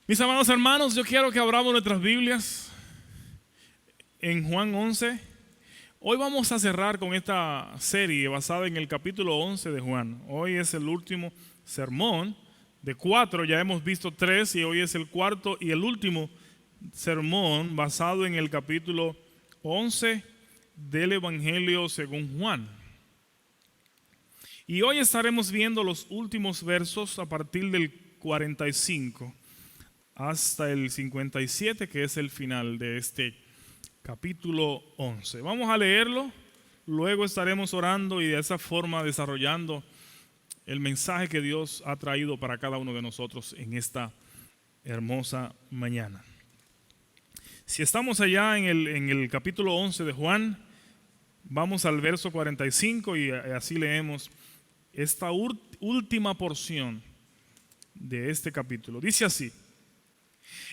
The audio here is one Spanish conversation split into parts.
Mis amados hermanos, yo quiero que abramos nuestras Biblias en Juan 11. Hoy vamos a cerrar con esta serie basada en el capítulo 11 de Juan. Hoy es el último sermón de 4, ya hemos visto 3 y hoy es el cuarto y el último sermón basado en el capítulo 11 del Evangelio según Juan. Y hoy estaremos viendo los últimos versos a partir del 45 hasta el 57, que es el final de este capítulo 11. Vamos a leerlo, luego estaremos orando y de esa forma desarrollando el mensaje que Dios ha traído para cada uno de nosotros en esta hermosa mañana. Si estamos allá en el capítulo 11 de Juan, vamos al verso 45 y así leemos esta última porción de este capítulo. Dice así: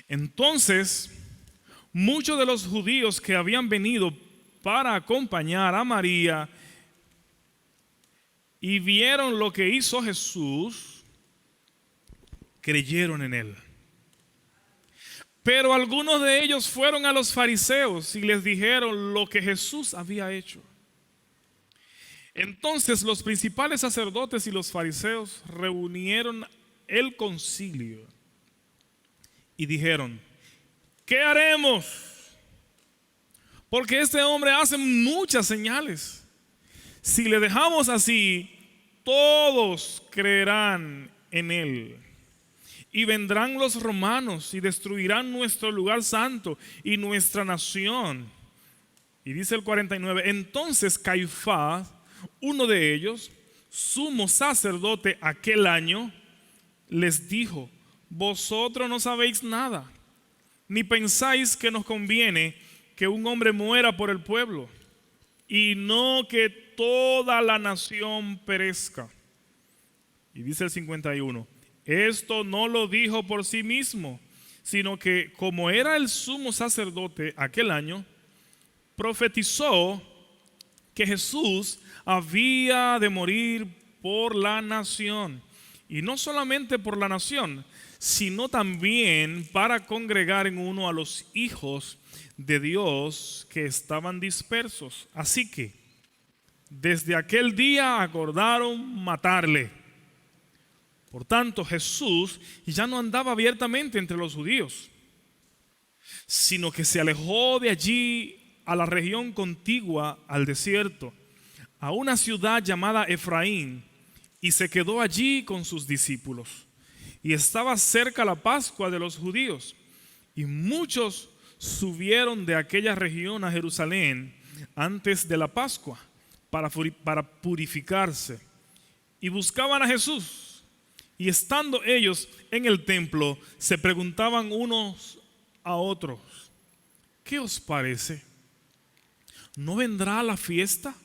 Entonces, muchos de los judíos que habían venido para acompañar a María y vieron lo que hizo Jesús, creyeron en él. Pero algunos de ellos fueron a los fariseos y les dijeron lo que Jesús había hecho. Entonces los principales sacerdotes y los fariseos reunieron el concilio y dijeron: ¿qué haremos? Porque este hombre hace muchas señales. Si le dejamos así, todos creerán en él. Y vendrán los romanos y destruirán nuestro lugar santo y nuestra nación. Y dice el 49, entonces Caifás, uno de ellos, sumo sacerdote aquel año, les dijo: vosotros no sabéis nada, ni pensáis que nos conviene que un hombre muera por el pueblo, y no que toda la nación perezca. Y dice el 51, esto no lo dijo por sí mismo, sino que como era el sumo sacerdote aquel año, profetizó que Jesús había de morir por la nación. Y no solamente por la nación, sino también para congregar en uno a los hijos de Dios que estaban dispersos. Así que desde aquel día acordaron matarle. Por tanto, Jesús ya no andaba abiertamente entre los judíos, sino que se alejó de allí a la región contigua al desierto, a una ciudad llamada Efraín, y se quedó allí con sus discípulos. Y estaba cerca la Pascua de los judíos, y muchos subieron de aquella región a Jerusalén antes de la Pascua para purificarse, y buscaban a Jesús. Y estando ellos en el templo, se preguntaban unos a otros: ¿qué os parece? ¿No vendrá la fiesta?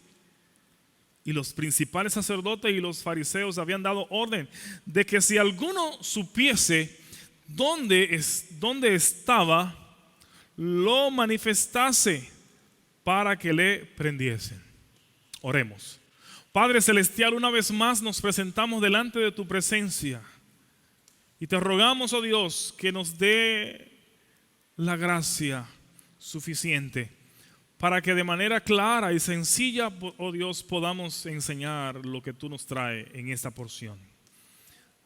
Y los principales sacerdotes y los fariseos habían dado orden de que si alguno supiese dónde estaba, lo manifestase para que le prendiesen. Oremos. Padre celestial, una vez más nos presentamos delante de tu presencia y te rogamos, oh Dios, que nos dé la gracia suficiente para que de manera clara y sencilla, oh Dios, podamos enseñar lo que tú nos traes en esta porción.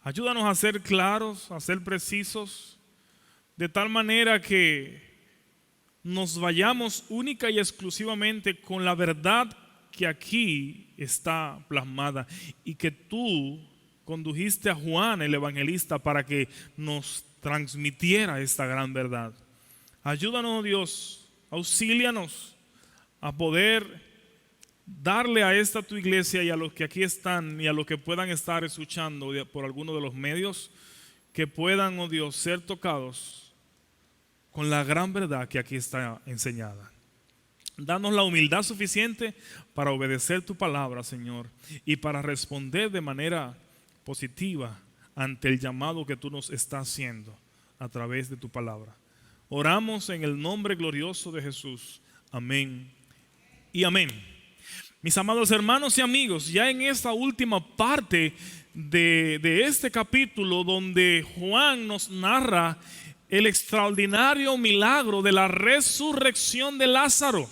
Ayúdanos a ser claros, a ser precisos, de tal manera que nos vayamos única y exclusivamente con la verdad que aquí está plasmada y que tú condujiste a Juan el evangelista para que nos transmitiera esta gran verdad. Ayúdanos, Dios, auxílianos a poder darle a esta tu iglesia y a los que aquí están y a los que puedan estar escuchando por alguno de los medios, que puedan, oh Dios, ser tocados con la gran verdad que aquí está enseñada. Danos la humildad suficiente para obedecer tu palabra, Señor, y para responder de manera positiva ante el llamado que tú nos estás haciendo a través de tu palabra. Oramos en el nombre glorioso de Jesús. Amén y amén. Mis amados hermanos y amigos, ya en esta última parte de este capítulo donde Juan nos narra el extraordinario milagro de la resurrección de Lázaro.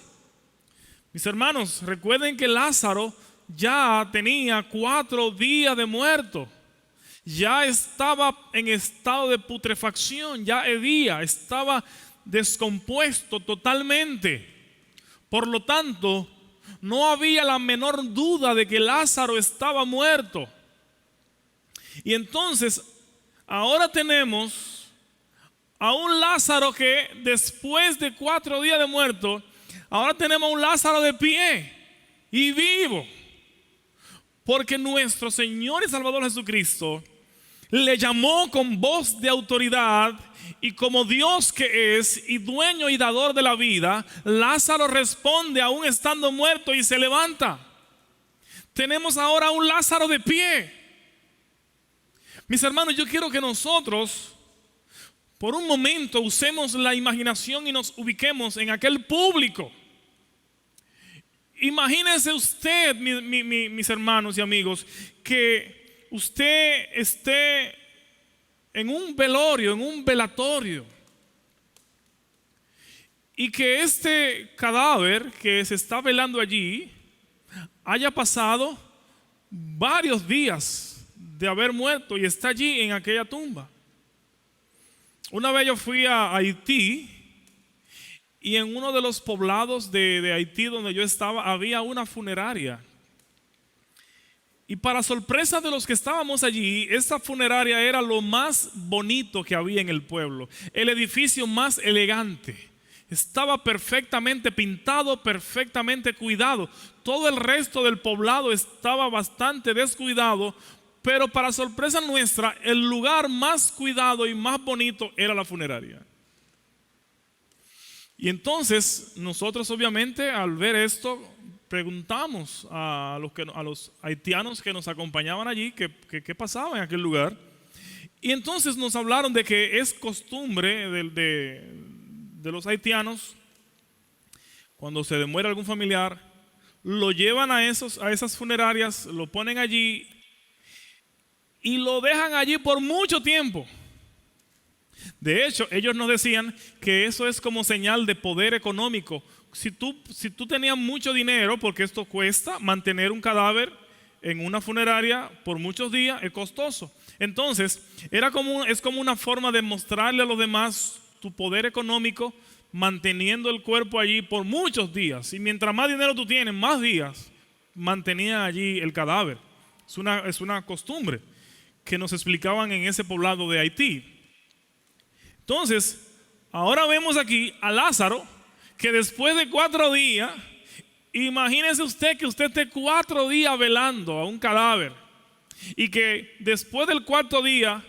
Mis hermanos, recuerden que Lázaro ya tenía 4 días de muerto. Ya estaba en estado de putrefacción, ya hedía, estaba descompuesto totalmente. Por lo tanto, no había la menor duda de que Lázaro estaba muerto. Y entonces, ahora tenemos a un Lázaro que después de 4 días de muerto, ahora tenemos a un Lázaro de pie y vivo. Porque nuestro Señor y Salvador Jesucristo le llamó con voz de autoridad, y como Dios que es y dueño y dador de la vida, Lázaro responde aún estando muerto y se levanta. Tenemos ahora un Lázaro de pie. Mis hermanos, yo quiero que nosotros por un momento usemos la imaginación y nos ubiquemos en aquel público. Imagínense usted, mis hermanos y amigos, que usted esté en un velorio, en un velatorio, y que este cadáver que se está velando allí haya pasado varios días de haber muerto y está allí en aquella tumba. Una vez yo fui a Haití, y en uno de los poblados de Haití donde yo estaba había una funeraria. Y para sorpresa de los que estábamos allí, esta funeraria era lo más bonito que había en el pueblo. El edificio más elegante. Estaba perfectamente pintado, perfectamente cuidado. Todo el resto del poblado estaba bastante descuidado, pero para sorpresa nuestra, el lugar más cuidado y más bonito era la funeraria. Y entonces nosotros obviamente al ver esto preguntamos a los haitianos que nos acompañaban allí qué pasaba en aquel lugar. Y entonces nos hablaron de que es costumbre de los haitianos, cuando se muere algún familiar, lo llevan a esas funerarias, lo ponen allí y lo dejan allí por mucho tiempo. De hecho, ellos nos decían que eso es como señal de poder económico. Si tú tenías mucho dinero, porque esto cuesta, mantener un cadáver en una funeraria por muchos días es costoso. Entonces, es como una forma de mostrarle a los demás tu poder económico, manteniendo el cuerpo allí por muchos días. Y mientras más dinero tú tienes, más días mantenía allí el cadáver. Es una costumbre que nos explicaban en ese poblado de Haití. Entonces, ahora vemos aquí a Lázaro, que después de 4 días, imagínese usted que usted esté 4 días velando a un cadáver, y que después del 4.º día,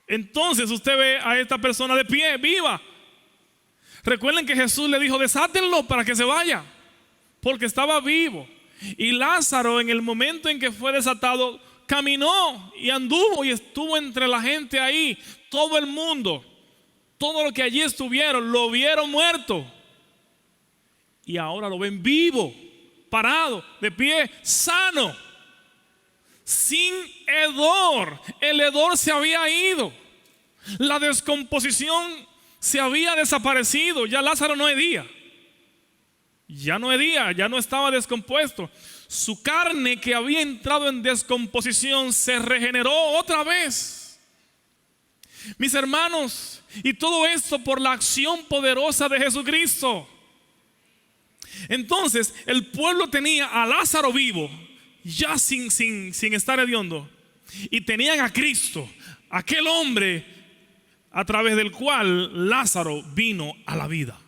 entonces usted ve a esta persona de pie, viva. Recuerden que Jesús le dijo, desátenlo para que se vaya, porque estaba vivo. Y Lázaro, en el momento en que fue desatado, caminó y anduvo y estuvo entre la gente ahí. Todo el mundo, todo lo que allí estuvieron, lo vieron muerto. Y ahora lo ven vivo, parado, de pie, sano, sin hedor. El hedor se había ido. La descomposición se había desaparecido. Ya Lázaro no hedía. Ya no hedía, ya no estaba descompuesto. Su carne, que había entrado en descomposición, se regeneró otra vez. Mis hermanos, y todo esto por la acción poderosa de Jesucristo. Entonces el pueblo tenía a Lázaro vivo, ya sin estar hediondo, y tenían a Cristo, aquel hombre a través del cual Lázaro vino a la vida.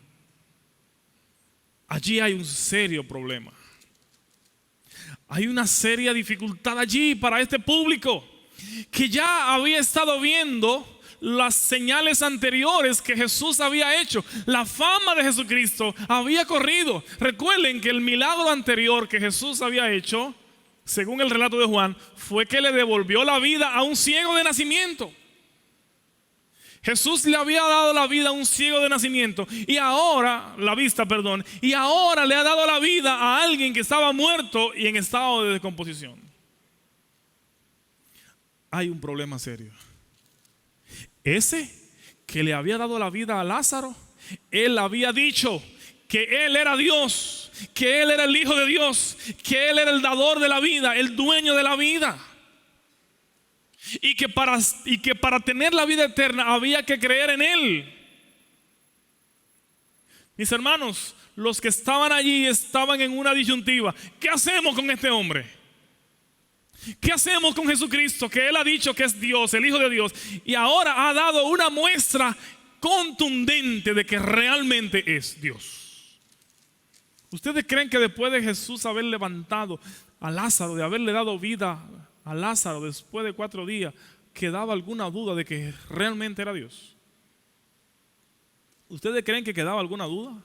Allí hay un serio problema. Hay una seria dificultad allí para este público que ya había estado viendo las señales anteriores que Jesús había hecho. La fama de Jesucristo había corrido. Recuerden que el milagro anterior que Jesús había hecho, según el relato de Juan, fue que le devolvió la vida a un ciego de nacimiento. Jesús le había dado la vida a un ciego de nacimiento y ahora, la vista, perdón, y ahora le ha dado la vida a alguien que estaba muerto y en estado de descomposición. Hay un problema serio. Ese que le había dado la vida a Lázaro, Él había dicho que Él era Dios, que Él era el Hijo de Dios, que Él era el dador de la vida, el dueño de la vida. Y que para tener la vida eterna había que creer en Él. Mis hermanos, los que estaban allí estaban en una disyuntiva. ¿Qué hacemos con este hombre? ¿Qué hacemos con Jesucristo? Que Él ha dicho que es Dios, el Hijo de Dios, y ahora ha dado una muestra contundente de que realmente es Dios. ¿Ustedes creen que después de Jesús haber levantado a Lázaro, de haberle dado vida a Lázaro después de 4 días, quedaba alguna duda de que realmente era Dios? ¿Ustedes creen que quedaba alguna duda?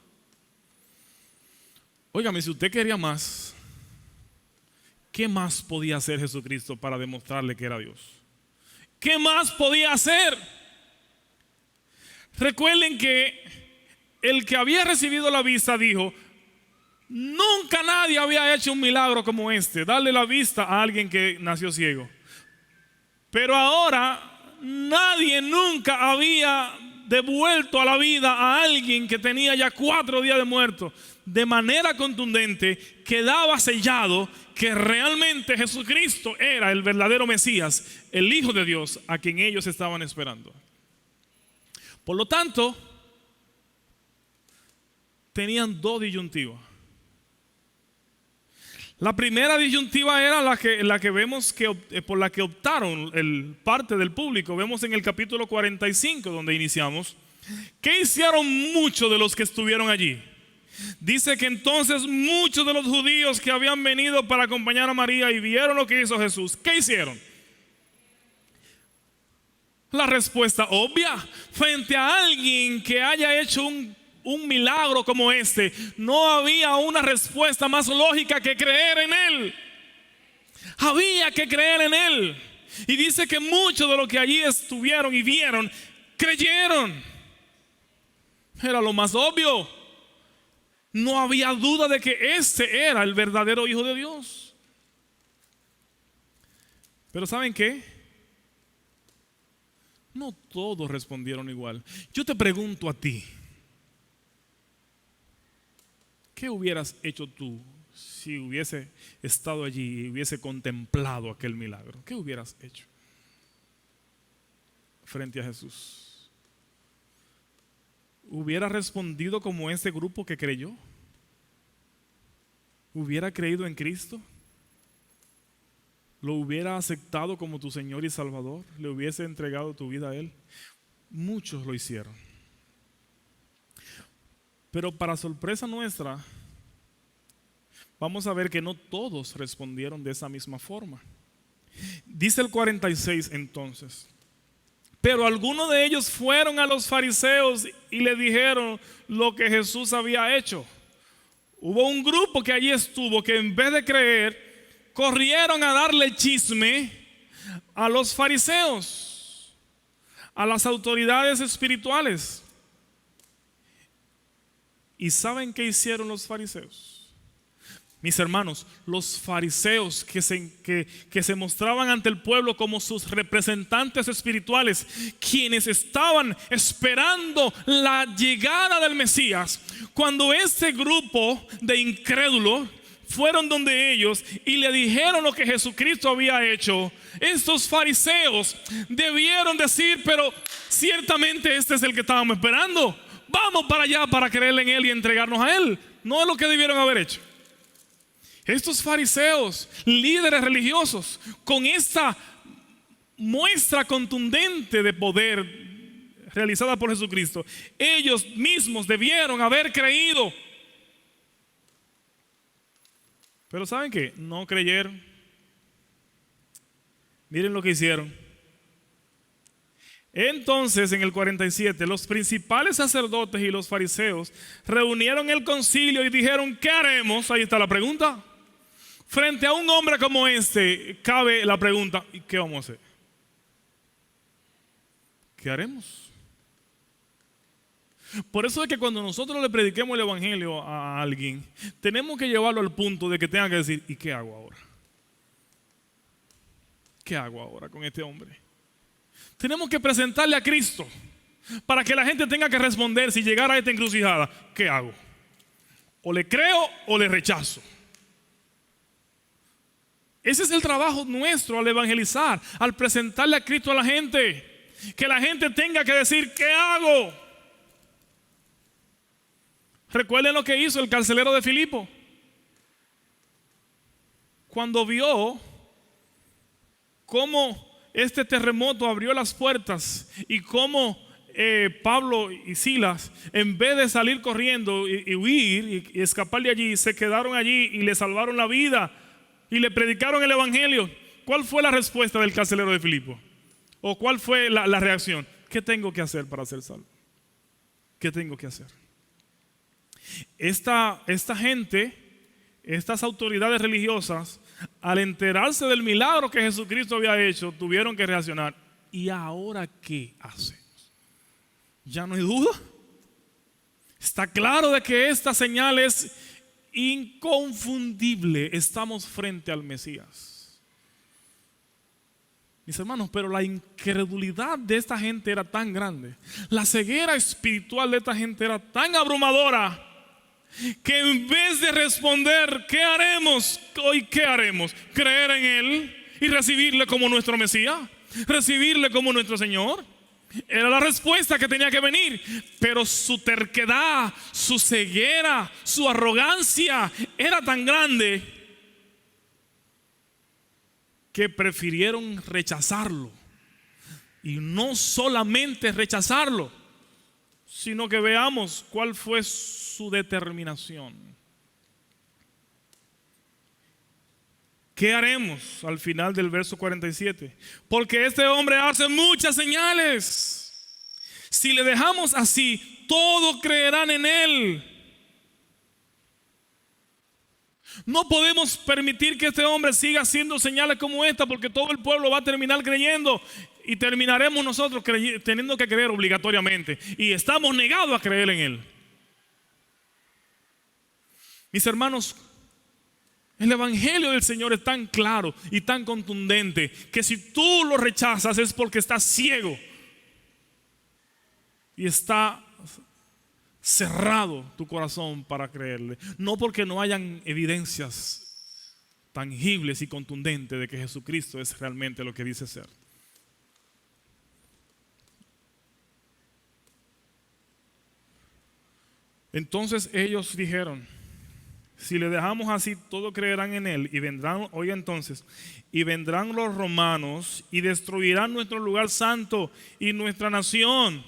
Óigame, si usted quería más, ¿qué más podía hacer Jesucristo para demostrarle que era Dios? ¿Qué más podía hacer? Recuerden que el que había recibido la vista dijo: nunca nadie había hecho un milagro como este, darle la vista a alguien que nació ciego. Pero ahora nadie nunca había devuelto a la vida a alguien que tenía ya 4 días de muerto. De manera contundente quedaba sellado que realmente Jesucristo era el verdadero Mesías, el Hijo de Dios, a quien ellos estaban esperando. Por lo tanto, tenían 2 disyuntivas. La primera disyuntiva era la que vemos por la que optaron parte del público. Vemos en el capítulo 45 donde iniciamos. ¿Qué hicieron muchos de los que estuvieron allí? Dice que entonces muchos de los judíos que habían venido para acompañar a María y vieron lo que hizo Jesús, ¿qué hicieron? La respuesta obvia: frente a alguien que haya hecho un milagro como este, no había una respuesta más lógica que creer en Él. Había que creer en Él. Y dice que muchos de los que allí estuvieron y vieron, creyeron. Era lo más obvio. No había duda de que este era el verdadero Hijo de Dios. Pero ¿saben qué? No todos respondieron igual. Yo te pregunto a ti, ¿qué hubieras hecho tú si hubiese estado allí y hubiese contemplado aquel milagro? ¿Qué hubieras hecho frente a Jesús? ¿Hubiera respondido como ese grupo que creyó? ¿Hubiera creído en Cristo? ¿Lo hubiera aceptado como tu Señor y Salvador? ¿Le hubiese entregado tu vida a Él? Muchos lo hicieron. Pero para sorpresa nuestra, vamos a ver que no todos respondieron de esa misma forma. Dice el 46 entonces: pero algunos de ellos fueron a los fariseos y le dijeron lo que Jesús había hecho. Hubo un grupo que allí estuvo que en vez de creer, corrieron a darle chisme a los fariseos, a las autoridades espirituales. ¿Y saben qué hicieron los fariseos? Mis hermanos, los fariseos que se mostraban ante el pueblo como sus representantes espirituales, quienes estaban esperando la llegada del Mesías, cuando este grupo de incrédulos fueron donde ellos y le dijeron lo que Jesucristo había hecho, estos fariseos debieron decir: pero ciertamente este es el que estábamos esperando, vamos para allá para creerle en Él y entregarnos a Él. No es lo que debieron haber hecho. Estos fariseos, líderes religiosos, con esta muestra contundente de poder realizada por Jesucristo, ellos mismos debieron haber creído. Pero ¿saben qué? No creyeron. Miren lo que hicieron. Entonces, en el 47, los principales sacerdotes y los fariseos reunieron el concilio y dijeron: ¿qué haremos? Ahí está la pregunta. Frente a un hombre como este, cabe la pregunta: ¿y qué vamos a hacer? ¿Qué haremos? Por eso es que cuando nosotros le prediquemos el evangelio a alguien, tenemos que llevarlo al punto de que tenga que decir: ¿y qué hago ahora? ¿Qué hago ahora con este hombre? Tenemos que presentarle a Cristo. para que la gente tenga que responder si llegara a esta encrucijada. ¿Qué hago? O le creo o le rechazo. Ese es el trabajo nuestro al evangelizar, al presentarle a Cristo a la gente. Que la gente tenga que decir, ¿qué hago? Recuerden lo que hizo el carcelero de Filipo. Cuando vio cómo este terremoto abrió las puertas y cómo Pablo y Silas, en vez de salir corriendo y huir y escapar de allí, se quedaron allí y le salvaron la vida y le predicaron el evangelio. ¿Cuál fue la respuesta del carcelero de Filipo? ¿O cuál fue la reacción? ¿Qué tengo que hacer para ser salvo? ¿Qué tengo que hacer? Esta gente, estas autoridades religiosas, al enterarse del milagro que Jesucristo había hecho, tuvieron que reaccionar. ¿Y ahora qué hacemos? Ya no hay duda. Está claro de que esta señal es inconfundible. Estamos frente al Mesías. Mis hermanos, pero la incredulidad de esta gente era tan grande, la ceguera espiritual de esta gente era tan abrumadora, que en vez de responder, ¿qué haremos? Hoy, ¿qué haremos? ¿Creer en Él y recibirle como nuestro Mesías? ¿Recibirle como nuestro Señor? Era la respuesta que tenía que venir. Pero su terquedad, su ceguera, su arrogancia era tan grande que prefirieron rechazarlo. Y no solamente rechazarlo, sino que veamos cuál fue su determinación. ¿Qué haremos? Al final del verso 47. Porque este hombre hace muchas señales. Si le dejamos así, todos creerán en él. No podemos permitir que este hombre siga haciendo señales como esta, porque todo el pueblo va a terminar creyendo y terminaremos nosotros teniendo que creer obligatoriamente. Y estamos negados a creer en él. Mis hermanos, el evangelio del Señor es tan claro y tan contundente que si tú lo rechazas es porque estás ciego y está cerrado tu corazón para creerle. No porque no hayan evidencias tangibles y contundentes de que Jesucristo es realmente lo que dice ser. Entonces ellos dijeron, si le dejamos así, todos creerán en él y vendrán, oiga entonces, y vendrán los romanos y destruirán nuestro lugar santo y nuestra nación.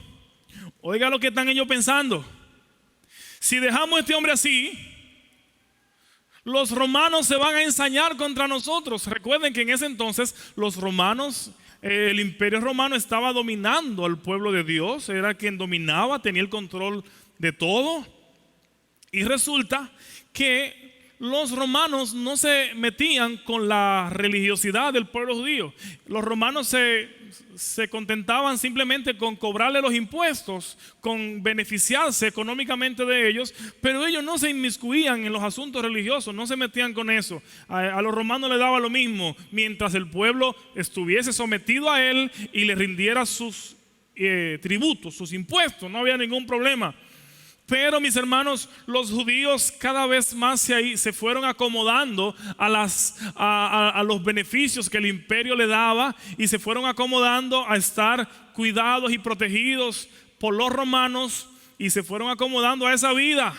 Oiga lo que están ellos pensando. Si dejamos a este hombre así, los romanos se van a ensañar contra nosotros. Recuerden que en ese entonces los romanos, el imperio romano estaba dominando al pueblo de Dios. Era quien dominaba, tenía el control de todo. Y resulta que los romanos no se metían con la religiosidad del pueblo judío. Los romanos se contentaban simplemente con cobrarle los impuestos, con beneficiarse económicamente de ellos, pero ellos no se inmiscuían en los asuntos religiosos, no se metían con eso. A los romanos les daba lo mismo, mientras el pueblo estuviese sometido a él y le rindiera sus tributos, sus impuestos, no había ningún problema. Pero mis hermanos, los judíos cada vez más se fueron acomodando a los beneficios que el imperio le daba y se fueron acomodando a estar cuidados y protegidos por los romanos y se fueron acomodando a esa vida.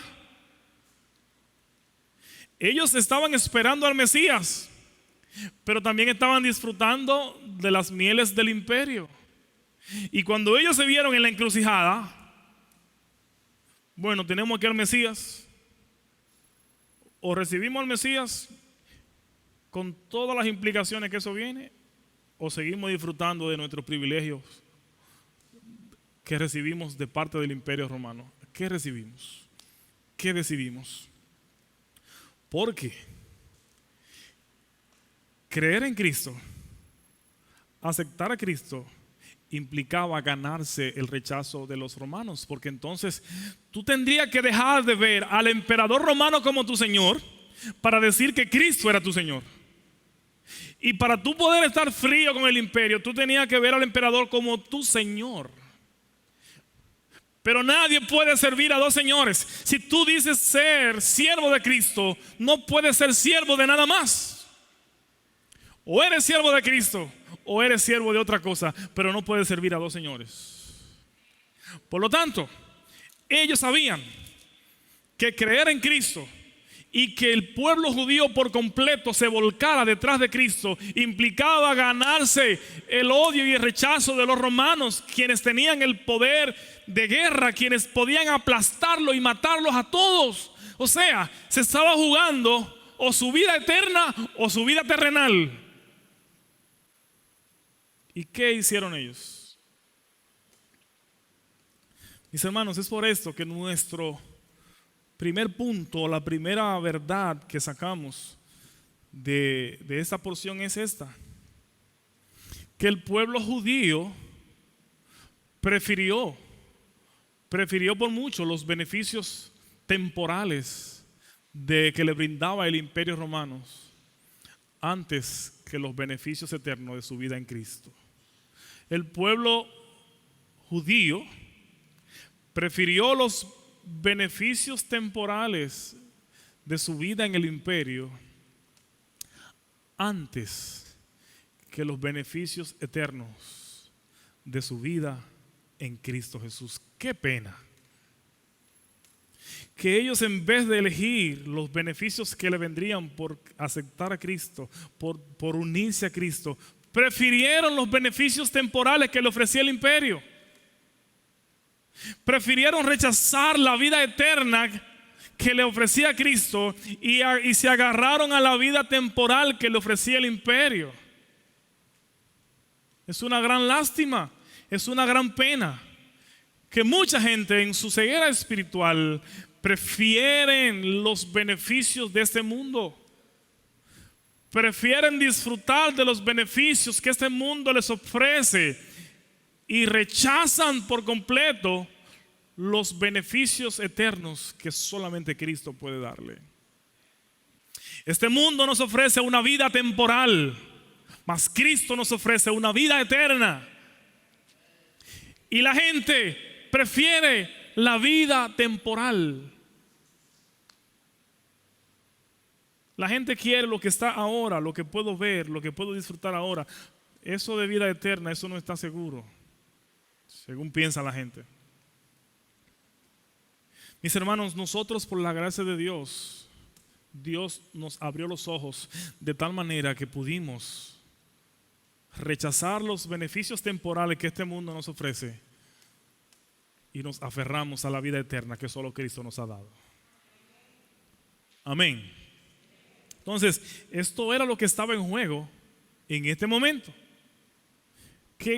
Ellos estaban esperando al Mesías, pero también estaban disfrutando de las mieles del imperio. Y cuando ellos se vieron en la encrucijada, bueno, tenemos aquí al Mesías, o recibimos al Mesías con todas las implicaciones que eso viene, o seguimos disfrutando de nuestros privilegios que recibimos de parte del imperio romano. ¿Qué recibimos? ¿Qué decidimos? Porque creer en Cristo, aceptar a Cristo, implicaba ganarse el rechazo de los romanos, porque entonces tú tendrías que dejar de ver al emperador romano como tu señor para decir que Cristo era tu señor. Y para tú poder estar frío con el imperio, tú tenías que ver al emperador como tu señor. Pero nadie puede servir a dos señores. Si tú dices ser siervo de Cristo, no puedes ser siervo de nada más. O eres siervo de Cristo o eres siervo de otra cosa, pero no puedes servir a dos señores. Por lo tanto, ellos sabían que creer en Cristo y que el pueblo judío por completo se volcara detrás de Cristo implicaba ganarse el odio y el rechazo de los romanos, quienes tenían el poder de guerra, quienes podían aplastarlos y matarlos a todos. O sea, se estaba jugando o su vida eterna o su vida terrenal. ¿Y qué hicieron ellos? Mis hermanos, es por esto que nuestro primer punto, la primera verdad que sacamos de esta porción es esta: que el pueblo judío prefirió por mucho los beneficios temporales de que le brindaba el imperio romano antes que los beneficios eternos de su vida en Cristo. El pueblo judío prefirió los beneficios temporales de su vida en el imperio antes que los beneficios eternos de su vida en Cristo Jesús. Qué pena que ellos, en vez de elegir los beneficios que le vendrían por aceptar a Cristo, por unirse a Cristo, prefirieron los beneficios temporales que le ofrecía el imperio. Prefirieron rechazar la vida eterna que le ofrecía Cristo y se agarraron a la vida temporal que le ofrecía el imperio. Es una gran lástima, es una gran pena que mucha gente en su ceguera espiritual prefieren los beneficios de este mundo. Prefieren disfrutar de los beneficios que este mundo les ofrece y rechazan por completo los beneficios eternos que solamente Cristo puede darle. Este mundo nos ofrece una vida temporal, mas Cristo nos ofrece una vida eterna. Y la gente prefiere la vida temporal. La gente quiere lo que está ahora, lo que puedo ver, lo que puedo disfrutar ahora. Eso de vida eterna, eso no está seguro, según piensa la gente. Mis hermanos, nosotros, por la gracia de Dios, Dios nos abrió los ojos de tal manera que pudimos rechazar los beneficios temporales que este mundo nos ofrece y nos aferramos a la vida eterna que solo Cristo nos ha dado. Amén. Entonces, esto era lo que estaba en juego en este momento.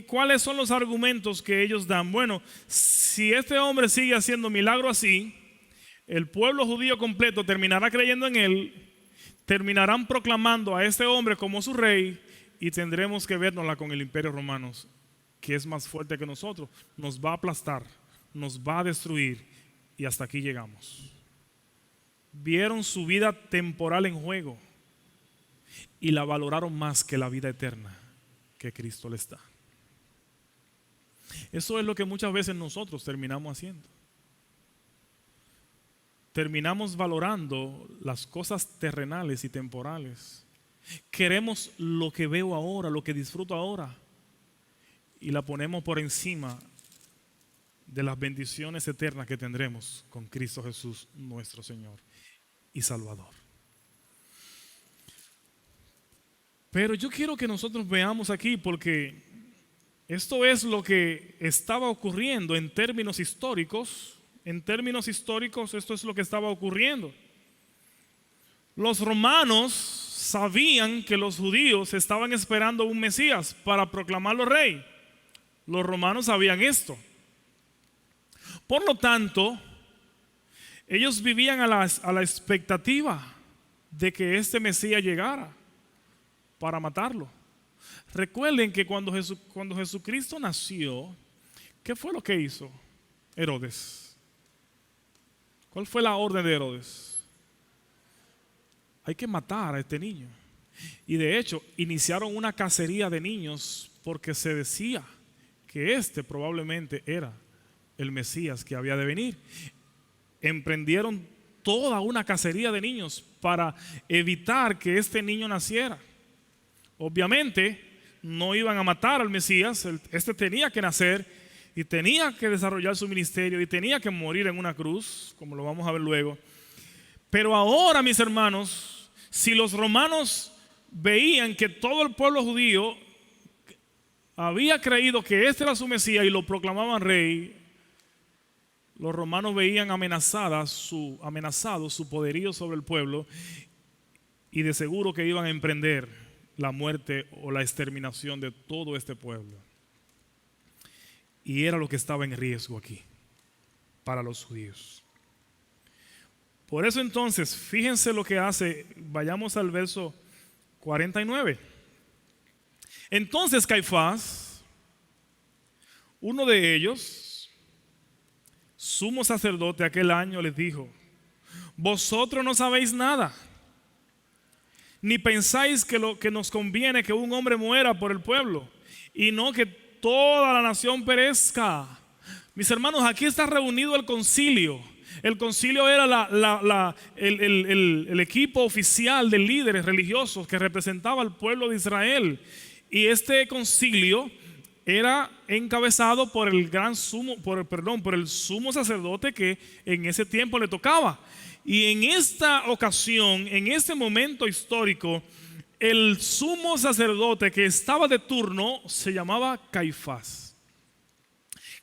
¿Cuáles son los argumentos que ellos dan? Bueno, si este hombre sigue haciendo milagro así, el pueblo judío completo terminará creyendo en él, terminarán proclamando a este hombre como su rey y tendremos que vernosla con el imperio romano, que es más fuerte que nosotros. Nos va a aplastar, nos va a destruir y hasta aquí llegamos. Vieron su vida temporal en juego y la valoraron más que la vida eterna que Cristo les da. Eso es lo que muchas veces nosotros terminamos haciendo. Terminamos valorando las cosas terrenales y temporales. Queremos lo que veo ahora, lo que disfruto ahora, y la ponemos por encima de las bendiciones eternas que tendremos con Cristo Jesús, nuestro Señor y Salvador. Pero yo quiero que nosotros veamos aquí, porque esto es lo que estaba ocurriendo en términos históricos. En términos históricos, esto es lo que estaba ocurriendo. Los romanos sabían que los judíos estaban esperando un Mesías para proclamarlo rey. Los romanos sabían esto. Por lo tanto, ellos vivían a la expectativa de que este Mesías llegara para matarlo. Recuerden que cuando Jesucristo nació, ¿qué fue lo que hizo Herodes? ¿Cuál fue la orden de Herodes? Hay que matar a este niño. Y de hecho, iniciaron una cacería de niños porque se decía que este probablemente era el Mesías que había de venir. Emprendieron toda una cacería de niños para evitar que este niño naciera. Obviamente no iban a matar al Mesías, este tenía que nacer y tenía que desarrollar su ministerio y tenía que morir en una cruz, como lo vamos a ver luego. Pero ahora, mis hermanos, si los romanos veían que todo el pueblo judío había creído que este era su Mesías y lo proclamaban rey, los romanos veían amenazado su poderío sobre el pueblo, y de seguro que iban a emprender la muerte o la exterminación de todo este pueblo. Y era lo que estaba en riesgo aquí para los judíos. Por eso entonces, fíjense lo que hace. Vayamos al verso 49. Entonces Caifás, uno de ellos, sumo sacerdote aquel año, les dijo: vosotros no sabéis nada, ni pensáis que lo que nos conviene que un hombre muera por el pueblo, y no que toda la nación perezca. Mis hermanos, aquí está reunido el concilio. El concilio era el equipo oficial de líderes religiosos que representaba al pueblo de Israel. Y este concilio era encabezado por el sumo sacerdote que en ese tiempo le tocaba. Y en esta ocasión, en este momento histórico, el sumo sacerdote que estaba de turno se llamaba Caifás.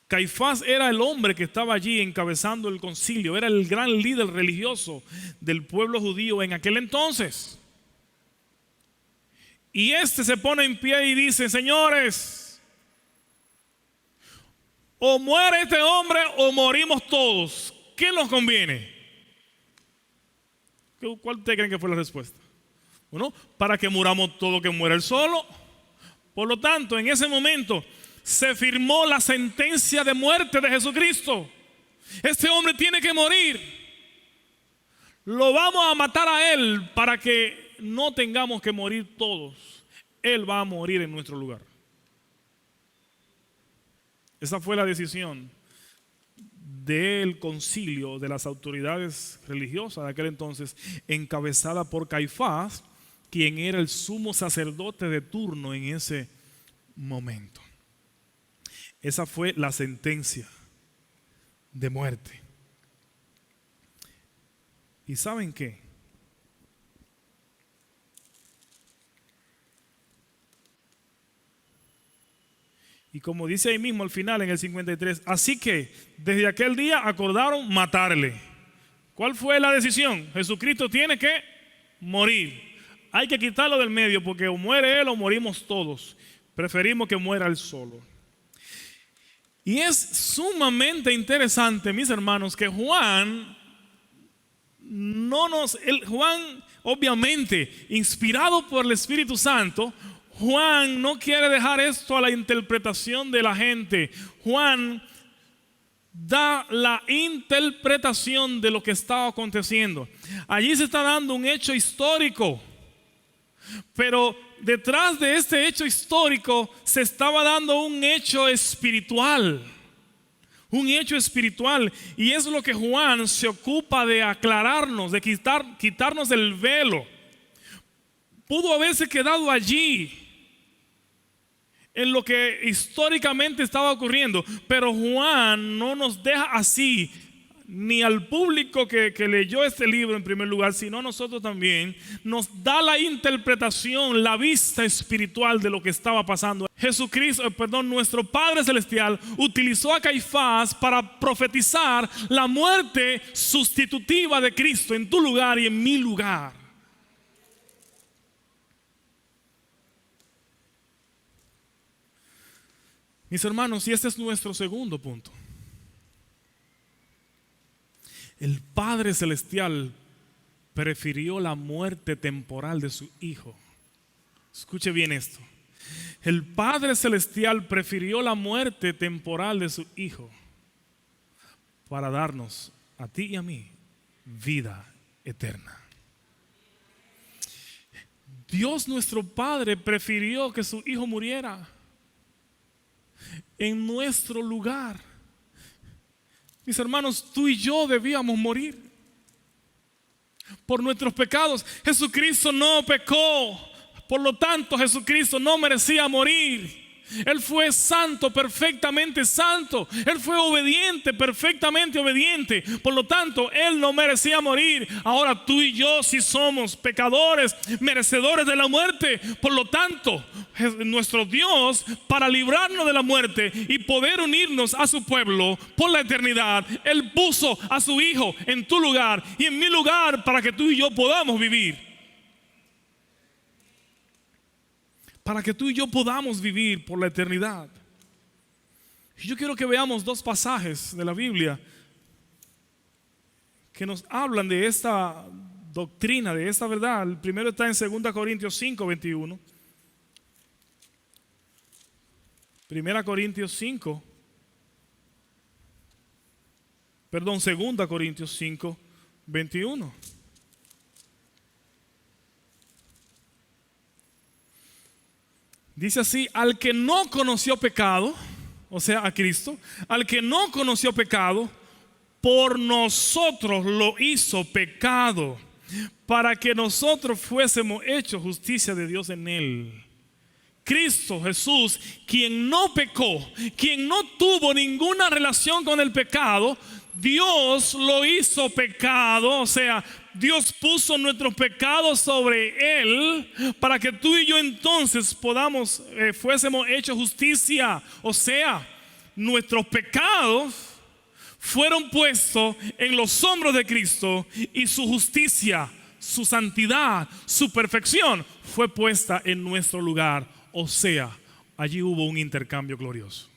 Caifás era el hombre que estaba allí encabezando el concilio, era el gran líder religioso del pueblo judío en aquel entonces. Y este se pone en pie y dice: señores, o muere este hombre o morimos todos. ¿Qué nos conviene? ¿Cuál ustedes creen que fue la respuesta? Bueno, para que muramos todos, que muera él solo. Por lo tanto, en ese momento se firmó la sentencia de muerte de Jesucristo. Este hombre tiene que morir. Lo vamos a matar a él para que no tengamos que morir todos. Él va a morir en nuestro lugar. Esa fue la decisión del concilio de las autoridades religiosas de aquel entonces, encabezada por Caifás, quien era el sumo sacerdote de turno en ese momento. Esa fue la sentencia de muerte. ¿Y saben qué? Y como dice ahí mismo al final en el 53, así que desde aquel día acordaron matarle. ¿Cuál fue la decisión? Jesucristo tiene que morir. Hay que quitarlo del medio, porque o muere él o morimos todos. Preferimos que muera él solo. Y es sumamente interesante, mis hermanos, que Juan obviamente, inspirado por el Espíritu Santo, Juan no quiere dejar esto a la interpretación de la gente. Juan da la interpretación de lo que está aconteciendo. Allí se está dando un hecho histórico, pero detrás de este hecho histórico se estaba dando un hecho espiritual. Un hecho espiritual. Y es lo que Juan se ocupa de aclararnos, de quitarnos el velo. Pudo haberse quedado allí en lo que históricamente estaba ocurriendo, pero Juan no nos deja así, ni al público que leyó este libro en primer lugar, sino a nosotros también. Nos da la interpretación, la vista espiritual de lo que estaba pasando. Nuestro Padre Celestial utilizó a Caifás para profetizar la muerte sustitutiva de Cristo en tu lugar y en mi lugar. Mis hermanos, y este es nuestro segundo punto. El Padre Celestial prefirió la muerte temporal de su Hijo. Escuche bien esto. El Padre Celestial prefirió la muerte temporal de su Hijo para darnos a ti y a mí vida eterna. Dios nuestro Padre prefirió que su Hijo muriera en nuestro lugar. Mis hermanos, tú y yo debíamos morir por nuestros pecados. Jesucristo no pecó, por lo tanto Jesucristo no merecía morir. Él fue santo, perfectamente santo. Él fue obediente, perfectamente obediente. Por lo tanto, Él no merecía morir. Ahora tú y yo sí somos pecadores, merecedores de la muerte. Por lo tanto, nuestro Dios, para librarnos de la muerte y poder unirnos a su pueblo por la eternidad, Él puso a su Hijo en tu lugar y en mi lugar para que tú y yo podamos vivir. Para que tú y yo podamos vivir por la eternidad. Yo quiero que veamos dos pasajes de la Biblia que nos hablan de esta doctrina, de esta verdad. El primero está en 2 Corintios 5, 21. 2 Corintios 5, 21. Dice así: al que no conoció pecado, o sea, a Cristo, al que no conoció pecado, por nosotros lo hizo pecado, para que nosotros fuésemos hechos justicia de Dios en él. Cristo Jesús, quien no pecó, quien no tuvo ninguna relación con el pecado, Dios lo hizo pecado, o sea, Dios puso nuestros pecados sobre Él para que tú y yo entonces fuésemos hechos justicia. O sea, nuestros pecados fueron puestos en los hombros de Cristo y su justicia, su santidad, su perfección fue puesta en nuestro lugar. O sea, allí hubo un intercambio glorioso.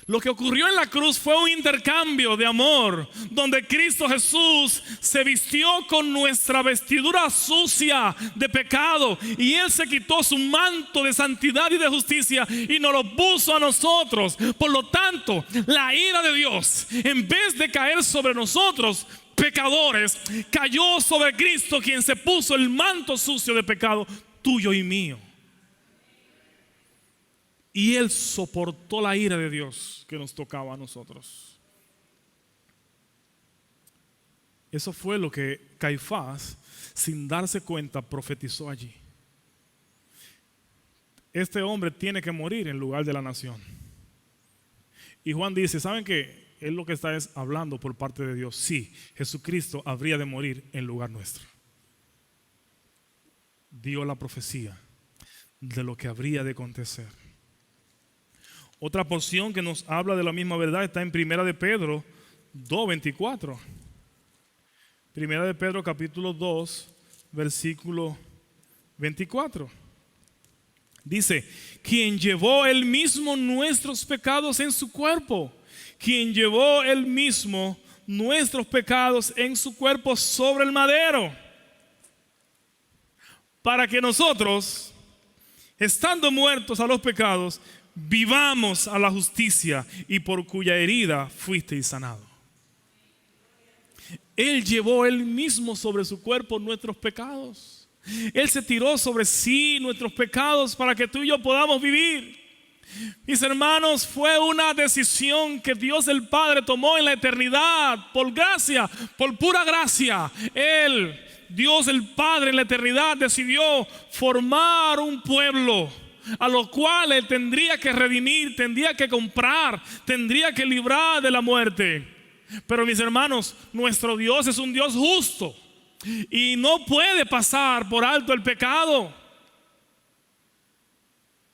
Lo que ocurrió en la cruz fue un intercambio de amor, donde Cristo Jesús se vistió con nuestra vestidura sucia de pecado y Él se quitó su manto de santidad y de justicia y nos lo puso a nosotros. Por lo tanto, la ira de Dios, en vez de caer sobre nosotros pecadores, cayó sobre Cristo, quien se puso el manto sucio de pecado tuyo y mío. Y Él soportó la ira de Dios que nos tocaba a nosotros. Eso fue lo que Caifás, sin darse cuenta, profetizó allí. Este hombre tiene que morir en lugar de la nación. Y Juan dice, ¿saben qué? Él lo que está es hablando por parte de Dios. Sí, Jesucristo habría de morir en lugar nuestro. Dio la profecía de lo que habría de acontecer. Otra porción que nos habla de la misma verdad está en 1 de Pedro 2:24. 1 de Pedro capítulo 2, versículo 24. Dice, quien llevó él mismo nuestros pecados en su cuerpo, quien llevó él mismo nuestros pecados en su cuerpo sobre el madero, para que nosotros, estando muertos a los pecados, vivamos a la justicia, y por cuya herida fuisteis sanado. Él llevó él mismo sobre su cuerpo nuestros pecados. Él se tiró sobre sí nuestros pecados para que tú y yo podamos vivir. Mis hermanos, fue una decisión que Dios el Padre tomó en la eternidad, por gracia, por pura gracia. Él, Dios el Padre, en la eternidad decidió formar un pueblo a lo cual Él tendría que redimir, tendría que comprar, tendría que librar de la muerte. Pero mis hermanos, nuestro Dios es un Dios justo y no puede pasar por alto el pecado.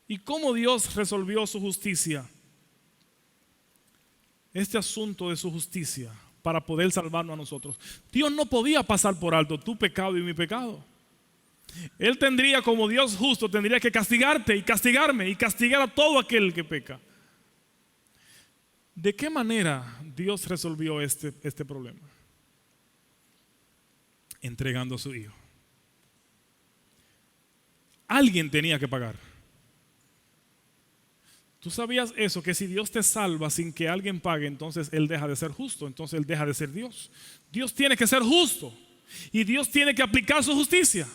¿Y cómo Dios resolvió su justicia? Este asunto de su justicia para poder salvarnos a nosotros. Dios no podía pasar por alto tu pecado y mi pecado. Él tendría, como Dios justo, tendría que castigarte y castigarme y castigar a todo aquel que peca. ¿De qué manera Dios resolvió este problema? Entregando a su Hijo. Alguien tenía que pagar. ¿Tú sabías eso? Que si Dios te salva sin que alguien pague, entonces Él deja de ser justo, entonces Él deja de ser Dios. Dios tiene que ser justo y Dios tiene que aplicar su justicia.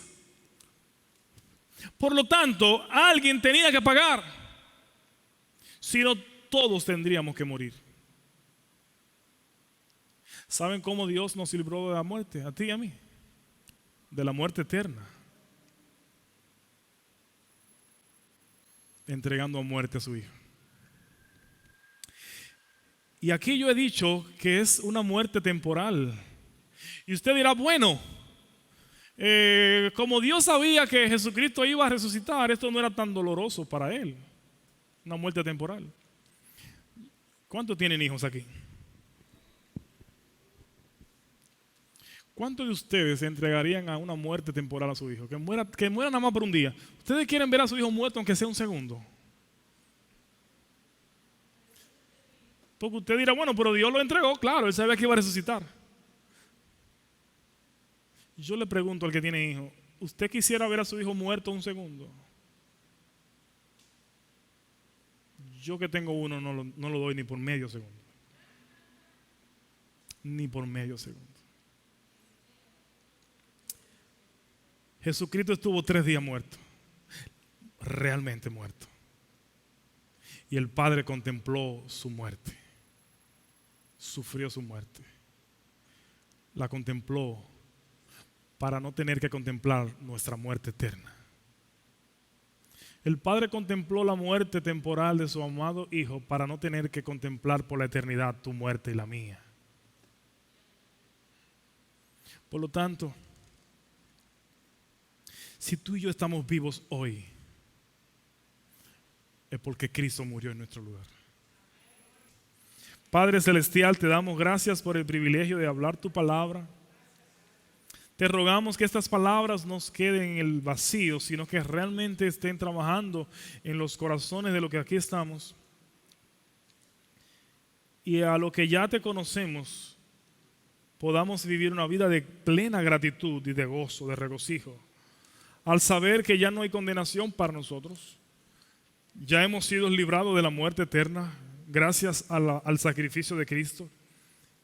Por lo tanto, alguien tenía que pagar. Si no, todos tendríamos que morir. ¿Saben cómo Dios nos libró de la muerte? A ti y a mí. De la muerte eterna. Entregando a muerte a su Hijo. Y aquí yo he dicho que es una muerte temporal. Y usted dirá, bueno, como Dios sabía que Jesucristo iba a resucitar, esto no era tan doloroso para Él. Una muerte temporal. ¿Cuántos tienen hijos aquí? ¿Cuántos de ustedes se entregarían a una muerte temporal a su hijo? Que muera nada más por un día. ¿Ustedes quieren ver a su hijo muerto aunque sea un segundo? Porque usted dirá, bueno, pero Dios lo entregó, claro, Él sabía que iba a resucitar. Yo le pregunto al que tiene hijo, ¿usted quisiera ver a su hijo muerto un segundo? Yo que tengo uno no lo doy ni por medio segundo. Ni por medio segundo. Jesucristo estuvo 3 días muerto, realmente muerto. Y el Padre contempló su muerte, sufrió su muerte, la contempló para no tener que contemplar nuestra muerte eterna. El Padre contempló la muerte temporal de su amado Hijo para no tener que contemplar por la eternidad tu muerte y la mía. Por lo tanto, si tú y yo estamos vivos hoy, es porque Cristo murió en nuestro lugar. Padre Celestial, te damos gracias por el privilegio de hablar tu palabra. Te rogamos que estas palabras no queden en el vacío, sino que realmente estén trabajando en los corazones de los que aquí estamos. Y a lo que ya te conocemos, podamos vivir una vida de plena gratitud y de gozo, de regocijo. Al saber que ya no hay condenación para nosotros, ya hemos sido librados de la muerte eterna gracias al sacrificio de Cristo,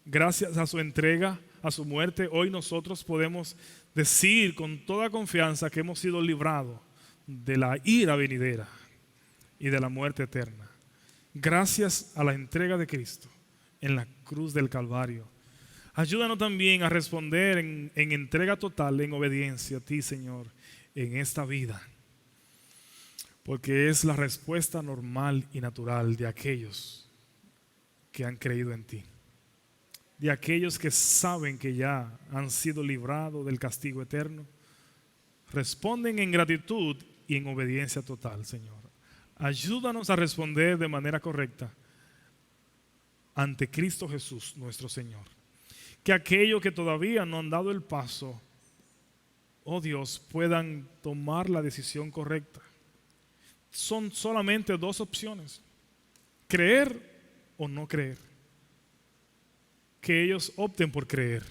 gracias a su entrega, a su muerte. Hoy nosotros podemos decir con toda confianza que hemos sido librados de la ira venidera y de la muerte eterna, gracias a la entrega de Cristo en la cruz del Calvario. Ayúdanos también a responder en entrega total, en obediencia a ti, Señor, en esta vida, porque es la respuesta normal y natural de aquellos que han creído en ti, de aquellos que saben que ya han sido librados del castigo eterno. Responden en gratitud y en obediencia total, Señor. Ayúdanos a responder de manera correcta ante Cristo Jesús, nuestro Señor. Que aquellos que todavía no han dado el paso, oh Dios, puedan tomar la decisión correcta. Son solamente 2 opciones: creer o no creer. Que ellos opten por creer,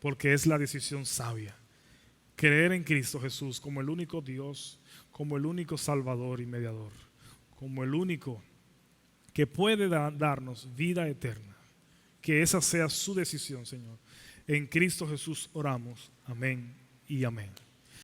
porque es la decisión sabia. Creer en Cristo Jesús como el único Dios, como el único Salvador y mediador, como el único que puede darnos vida eterna. Que esa sea su decisión, Señor. En Cristo Jesús oramos. Amén y amén.